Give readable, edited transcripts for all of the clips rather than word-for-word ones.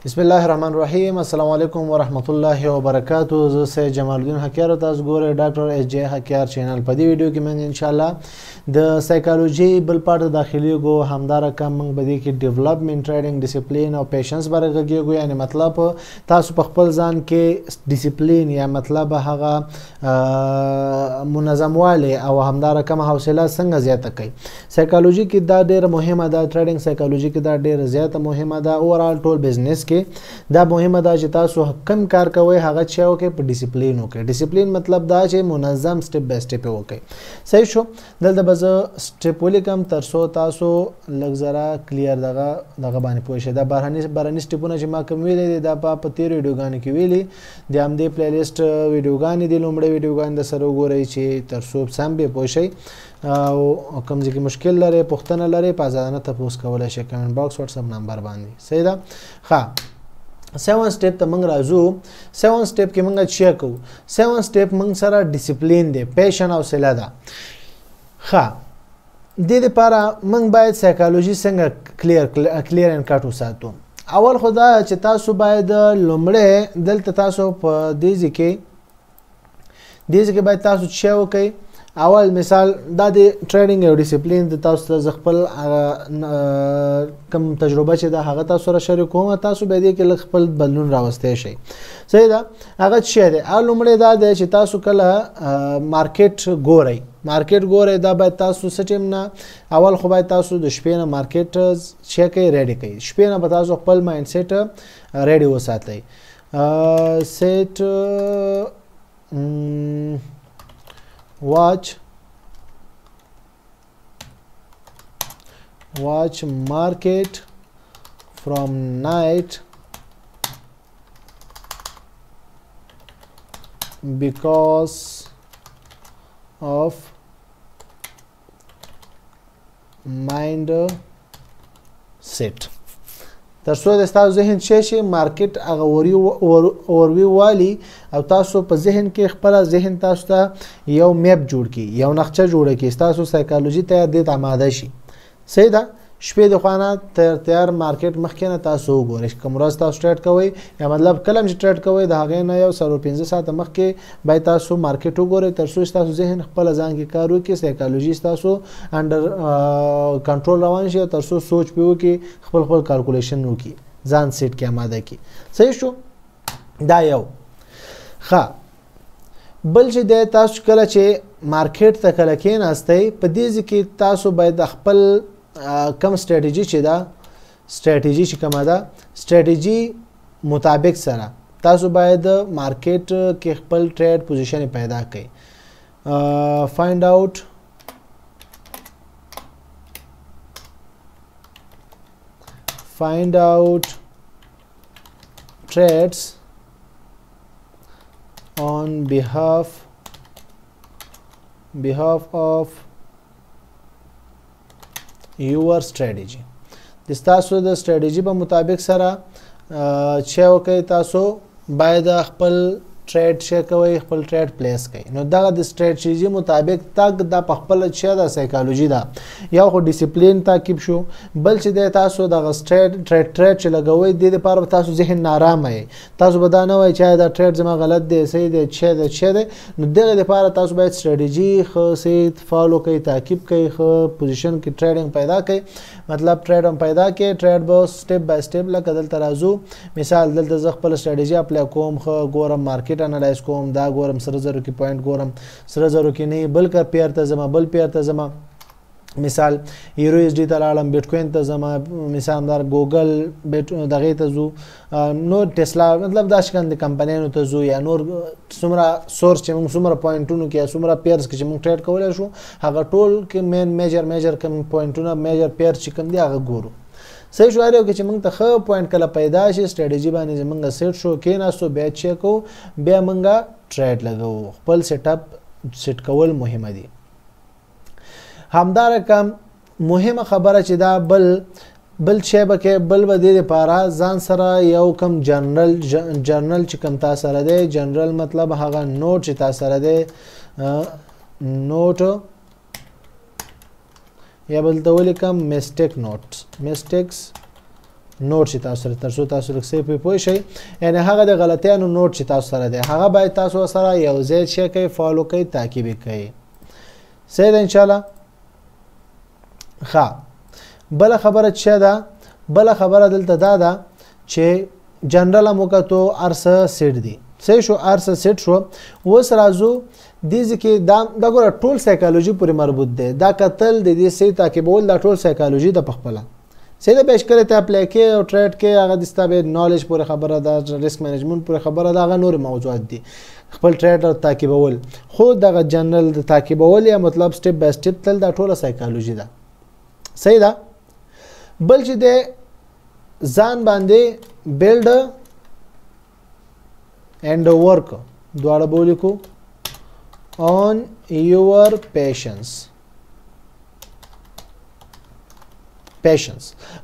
بسم الله الرحمن الرحیم. السلام علیکم ورحمت الله وبرکاتہ. زه سید جمال الدین حکیار تاسو ګورئ ډاکټر ایس جے حکیار چینل. په دې ویډیو کې موږ ان شاء الله د سایکالوژي بل پارت داخلي کو همدار کم موږ به دې کې ډیولپمنٹ ټریډینګ ډیسپلین او پیشنس باره غږیږو. یعنی مطلب تاسو په خپل ځان کې ډیسپلین یا مطلب هغه منظموالی او همدار کم حوصله څنګه زیاته کوي. سایکالوژي کې دا ډیره مهمه ده. ټریډینګ سایکالوژي کې دا ډیره زیاته مهمه ده. اورال ټول بزنس دا مهمه ده چې تاسو کم کار کوئ هغه چې وکړئ په ډیسپلین وکړئ. ډیسپلین مطلب دا چې منظم سټپ بای سټپ وکړئ. صحیح شو. دلته به زه سټپ ولیکم تر څو تاسو لږ ذره کلیر دغه باندې پوه شئ. دا بهرني سټپونه چې ما کوم ویلي دي دا په تیرو ویډیوګانو کې ویلي د همدې پلی لیسټ ویډیوګانې دي. لومړی ویډیوګانې د سره وګورئ چې تر څو سم به پوه شئ او کوم ځای کې مشکل لري پوښتنه لري په ازادانه تپوس کولی شئ کمنټ باکس واتساپ نمبر باندې. صحیح ده. ښه 7 سټپ ته موږ راځو. 7 سټپ کې موږ چی کوو؟ 7 سټپ موږ سره ډیسپلین دی، پیشن او حوصله ده. ښه دې لپاره موږ باید سایکالوژي څنګه کلیر اینډ کټ وساتو. اول خو دا چې تاسو باید لومړی دلته تاسو په دې ځای کې باید تاسو چی وکئ. اول مثال دا د ټریډینګ او ډیسپلین د تاسو ته خپل کم تجربه چې دا هغه تاسو سره شریکوم. تاسو به دې کې خپل بدلون راوستئ شئ. صحیح ده. هغه څه دی؟ لومړی دا دی چې تاسو کله مارکیټ ګورئ. مارکیټ ګورئ دا باید تاسو څه ټیم نه اول خو باید تاسو د شپې نه مارکیټ چی کوئ ریډي کوئ. شپې نه به تاسو خپل مایند سیټ ریډي وساتئ. سیټ watch market from night because of mind set. تر څو د تاسو ذهن شي مارکیټ هغه اوروي والی او تاسو په ذهن کې خپل ذهن تاسو ته یو میپ جوړ کی، یو نقشه جوړ کی، تاسو سایکالوژي ته د آماده شي. صحیح ده. شپې د خوانه تیار مارکیټ مخکې نه تاسو وګورئ. کوم ورځ تاسو ټریډ کوئ یا مطلب کلم چې ټریډ کوئ د هغې نه یو 15 ساعته مخکې باید تاسو مارکیټ وګورئ تر څو تاسو ذهن خپل ځان کې کار وکړي. سایکالوژي تاسو انډر کنټرول روان شي تر څو سوچ پیو کې خپل کالکولیشن وکړي، ځان سیټ کې آماده کړي. صحیح شو. دا یو. ښه بل چې د تاسو کله چې مارکیټ ته کله کېناستئ په دې کې تاسو باید خپل کم سټریټجی چې دا سټریټجی چې کومه ده سټریټجی مطابق سره تاسو باید مارکیټ کې خپل ټریډ پوزیشن پیدا کړئ. find out trades on behalf of your strategy. د تاسو د سټریټجی په مطابق سره چې وکړئ تاسو باید خپل ټریډ شي کوئ، خپل ټریډ پلیس کوئ. نو دغه د سټریټجی مطابق تک د خپل چې د سایکالوژي ده یو خو ډیسپلین تعقیب شو. بل چې د تاسو د ټریډ چې لګوئ د لپاره تاسو ذهن نارامه وي. تاسو به دا نه وایئ چې دا ټریډ زما غلط دی صحیح دی چې دی. نو دغه لپاره تاسو باید سټریټجی خو سي فالو کوئ، تعقیب کوئ، خو پوزیشن کې ټریډینګ پیدا کوئ. مطلب ټریډ هم پیدا کړئ. ټریډ به سټپ بای سټپ لکه دلته راځو. مثال دلته زه خپل سټریټجی اپلای کوم، خو ګورم مارکیټ انالایز کوم، دا ګورم سره زرو کې پوینټ ګورم، سره زرو کې نه بل کا پیر ته زما بل پیر ته زما مثال یورو اس ډی ته لاړم، بیټ کوین ته زما مثال دار ګوګل بیټ دغه ته زو، نور ټسلا مطلب دا شکند کمپنیانو ته زو یا نور څومره سورس چې موږ څومره پوینټونو کې څومره پیرز کې چې موږ ټریډ کولای شو هغه ټول کې میجر کوم پوینټونه میجر پیر چې کوم دی هغه ګورو. صحیح شو. اړیو کې چې موږ ته ښه پوینټ کله پیدا شي سټریټجی باندې زمونږ سیټ شو کېناستو بیا چیک کوو بیا موږ ټریډ لګوو. خپل سیټ اپ سیټ کول مهمه دي. همدارکه مهمه خبره چې دا بل شی به کې بل به دې لپاره ځان سره یو کم جرنل چې کم تاسو سره دی. جنرال مطلب هغه نوٹ چې تاسو سره دی نوٹ یا بلته ولیکم mistakes نوٹ شي تاسو سره ترڅو تاسو لکه په پوه شئ یعنی هغه د غلطیانو نوٹ چې تاسو سره دی هغه باید تاسو سره یو ځای شي کوي فالو کوي تعقیب کوي صحیح ده ان شاء الله ښه بل خبره چې ده بل خبره دلته دا ده چې جنرال موکتو ارسه سیټ دی صحیح شو ارسه سیټ شو وس رازو دې ځکه دا ګوره ټول سایکالوژي پورې مربوط دی دا قتل د دې سي تعقیبول دا ټول سایکالوژي د پخپله سیده پیش کړی ته اپلای کې او ټریډ کې هغه د ستابه نالج پورې خبره ده ریسک مینجمنت پورې خبره ده هغه نور موضوعات دي خپل ټریډ او تعقیبول خو دغه جنرال د تعقیبول یا مطلب سټپ بای سټپ تل دا ټول سایکالوژي ده صحیح ده بل چې د ځان باندې بیلډ and work دواړه بولی کو on your patience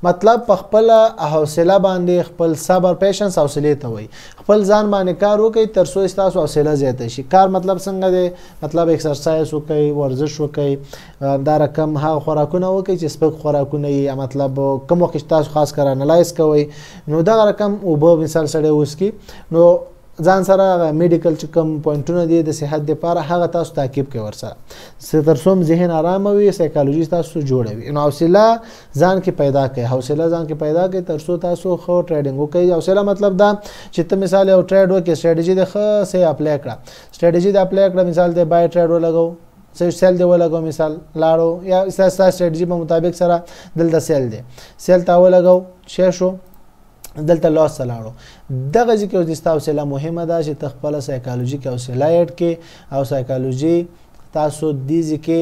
مطلب په خپل حوصله باندې خپل صبر پیشنس حوصله ته وي خپل ځان باندې کار وکړئ تر څو تاسو حوصله زیاته شي کار مطلب څنګه دی مطلب ایکسرسایز وکړئ ورزش وکړئ دا رقم هغه خوراکونه وکړئ چې سپک خوراکونه یې مطلب کوم وخت تاسو خاص کار انالایز کوئ نو دا رقم او به مثال سره وسکی نو ځان سره میډیکل چې کوم پوینټونه دي د صحت لپاره هغه تاسو تعقیب کوئ ورسره تر څو ذهن آرام وي سایکالوژي تاسو جوړوي نو حوصله ځان کې پیدا کړئ حوصله ځان کې پیدا کړئ تر څو تاسو خو ټریډینګ وکړئ حوصله مطلب دا چې ته مثال یو ټریډ وکړې سټریټجی د ښه سي اپلای کړه سټریټجی د اپلای کړه مثال د بای ټریډ ولګو سیل دی ولګو مثال لاړو یا اساس سټریټجی په مطابق سره دلته سیل دی سیل تا ولګو شې شو دلته لاس لاړو دغه ځکه د حوصله مهمه ده چې تخپل سایکالوژي کې حوصله اډ کې او سایکالوژي تاسو دې ځکه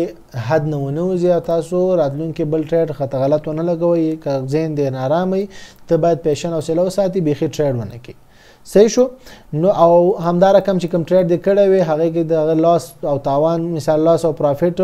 حد نه ونوځي او تاسو راتلونکي بل ټریډ خطا غلط ونه لګوي که ذهن دې نارامي ته باید پیشن حوصله وساتي بيخي ټریډ ونه کی صحیح شو نو او همدار کم چې کم ټریډ د کړه وي هغه کې د لاس او تاوان مثال لاس او پروفیټ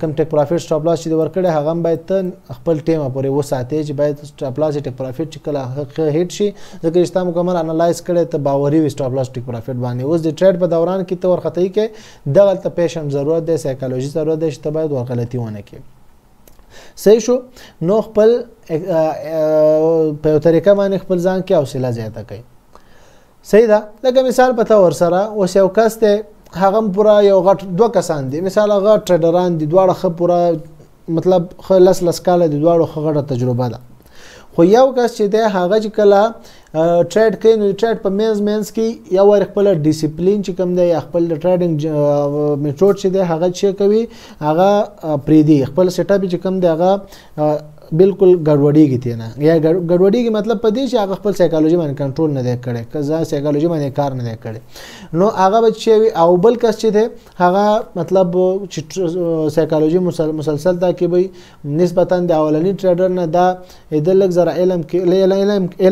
کم ټیک پروفیټ سټاپ لاس چې ورکړي هغه باید ته خپل ټیم پورې وساتي چې باید سټاپ لاس ټیک پروفیټ چې کله هیټ شي ځکه چې تاسو مکمل انالایز کړئ ته باوري وي سټاپ لاس ټیک پروفیټ باندې اوس د ټریډ په دوران کې ته ورخطي کې دغه ته پیشن ضرورت دی سایکالوژي ضرورت دی چې ته باید ورغلطي ونه کړې صحیح شو نو خپل په یو طریقه باندې خپل ځان کې حوصله زیاته کړئ صحیح ده لکه مثال پته ور سره اوس یو کس ته هغه پورا یو غټ دوه کسان دي مثال هغه ټریډران دي دواړه خ پورا مطلب خلص لسکاله دي دواړو خ غټه تجربه ده خو یو کس چې ده هغه چې کله ټریډ کوي نو ټریډ په مینز کې یو ور خپل ډیسپلین چې کوم دی خپل ټریډینګ میثود چې دی هغه چې کوي هغه پریدي خپل سیټ اپ چې کوم دی هغه بالکل ګډوډیږي تی نه یا ګډوډیږي مطلب پدې چې هغه خپل سایکالوژي باندې کنټرول نه دی کړی کزا سایکالوژي باندې کار نه دی کړی نو هغه بچي او بل کس چې دی هغه مطلب چې سایکالوژي مسلسل تعقیبوي نسبتا د اولنی ټریډر نه دا د لږ زره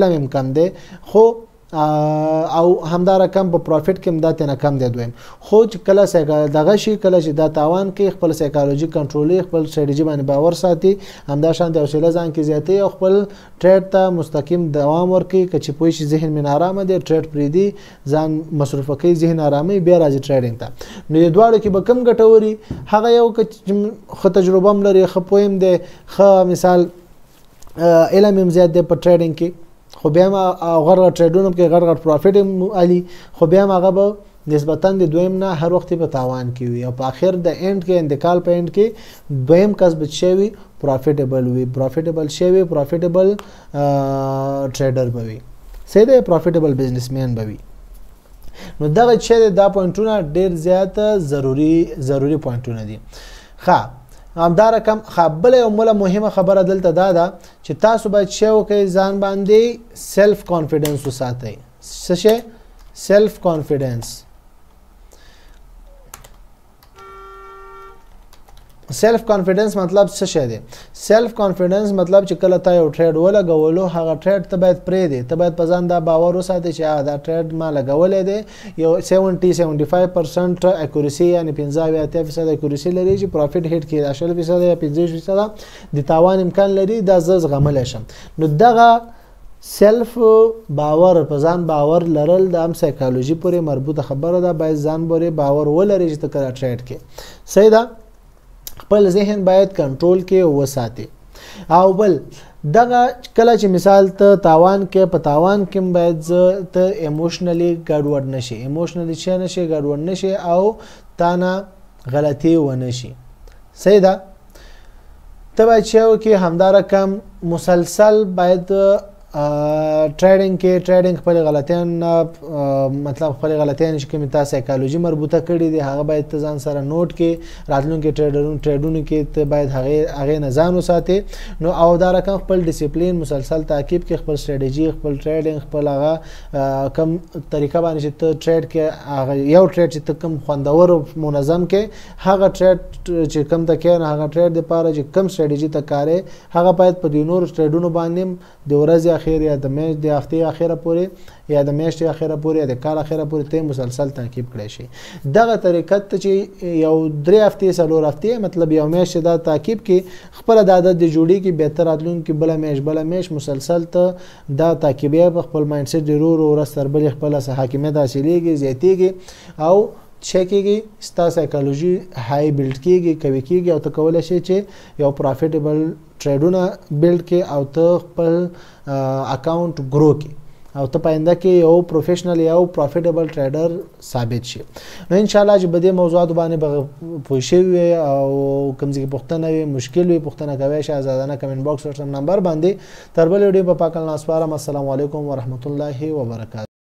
علم کم دی خو او همدار کم په پروفیټ کې مدته نه کم دی دویم خو چې کله سایکال دغه شي کله چې دا تاوان کې خپل سایکالوژي کنټرولي خپل سټریټجی باندې باور ساتي همدا شان د حوصله ځان کې زیاتې او خپل ټریډ ته مستقیم دوام ورکړي چې پوه شي ذهن من آرام دی ټریډ پریدي ځان مصرف کوي ذهن آرامي بیا راځي ټریډینګ ته نو د دواړو کې به کم ګټوري هغه یو خو تجربه هم لري خو پویم دی خو مثال علم هم زیات دی په ټریډینګ کې خو بیا ما غړ ټریډونو کې غړ پروفیټ علي خو بیا هغه به نسبتا د دویم نه هر وخت په تاوان کې وي او په اخر د اند کې انتقال په اند کې دویم کسب شوی پروفیټیبل وي پروفیټیبل شوی پروفیټیبل ټریډر بوي سیده پروفیټیبل بزنسمن بوي نو دغه چې دا پوینټونه ډیر زیات ضروری پوینټونه دي ښه همدار کم خپل یو مهمه خبره دلته دا ده چې تاسو باید شی وکړئ ځان باندې سیلف کانفیډنس وساتئ څه شی سیلف کانفیډنس سیلف کانفیډنس مطلب څه شی دی سیلف کانفیډنس مطلب چې کله تا یو ټریډ ولګولو هغه ټریډ ته باید پرې دی ته باید په ځان دا باور وساتې چې دا ټریډ ما لګولې دی یو 70-75% اکورسی یعنی 15-80% اکورسی لري چې پروفیټ هټ کړي 80% یا 50% د تاوان امکان لري دا زغمل شم نو دغه سیلف باور په ځان باور لرل د ام سایکالوژي پورې مربوطه خبره ده باید ځان پورې باور ولري چې ته کله ټریډ کې صحیح ده خپل ذهن باید کنټرول کې وساتي او بل دغه کله چې مثال ته تاوان کې په تاوان کې باید ته ایموشنلی ګډوډ نشي ایموشنلی چې نشي ګډوډ نشي او تانه غلطي ونه شي صحیح ده ته باید چې وکړې همدارقم مسلسل باید ټریډینګ کې ټریډینګ خپل غلطیان مطلب خپل غلطیان چې کوم تاسو سایکالوژي مربوطه کړي دي هغه باید ته ځان سره نوٹ کې راتلونکي ټریډونو کې ته باید هغه نه ځان وساتي نو او دا رقم خپل ډیسپلین مسلسل تعقیب کې خپل ستراتیژي خپل ټریډینګ خپل هغه کم طریقه باندې چې ته ټریډ کې هغه یو ټریډ چې ته کم خوندور او منظم کې هغه ټریډ چې کم ته کې هغه ټریډ لپاره چې کم ستراتیژي ته کارې هغه باید په دینور ټریډونو باندې د ورځې اخیر یا د میاشتې د هفتې اخیره پورې یا د میاشتې اخیره پورې یا د کال اخیره پورې ته مسلسل تعقیب کړی شي دغه طریقه ته چې یو 3 هفتې 4 هفتې مطلب یو میاشت دا تعقیب کې خپل د عادت د جوړي کې بهتر راتلونکي بل میاشت مسلسل ته دا تعقیبي په خپل مایند سیټ ضرور ورس تر بل خپل حاکمیت حاصلېږي زیاتېږي او چکیږي ستا سایکالوژي های بیلډ کیږي کوي کیږي او ته کولای شي چې یو پروفیټیبل ټریډونه بیلډ کې او ته خپل اکاونټ ګرو کې او ته پاینده کې یو پروفیشنل یو پروفیټیبل ټریډر ثابت شي نو ان شاء الله چې بده موضوعات باندې پوه شي او کوم ځای پوښتنه وي مشکل وي پوښتنه کوي شي آزادانه کمنټ باکس ورته نمبر باندې تر بل ویډیو په پاکل ناسپارم السلام علیکم ورحمت الله وبرکاته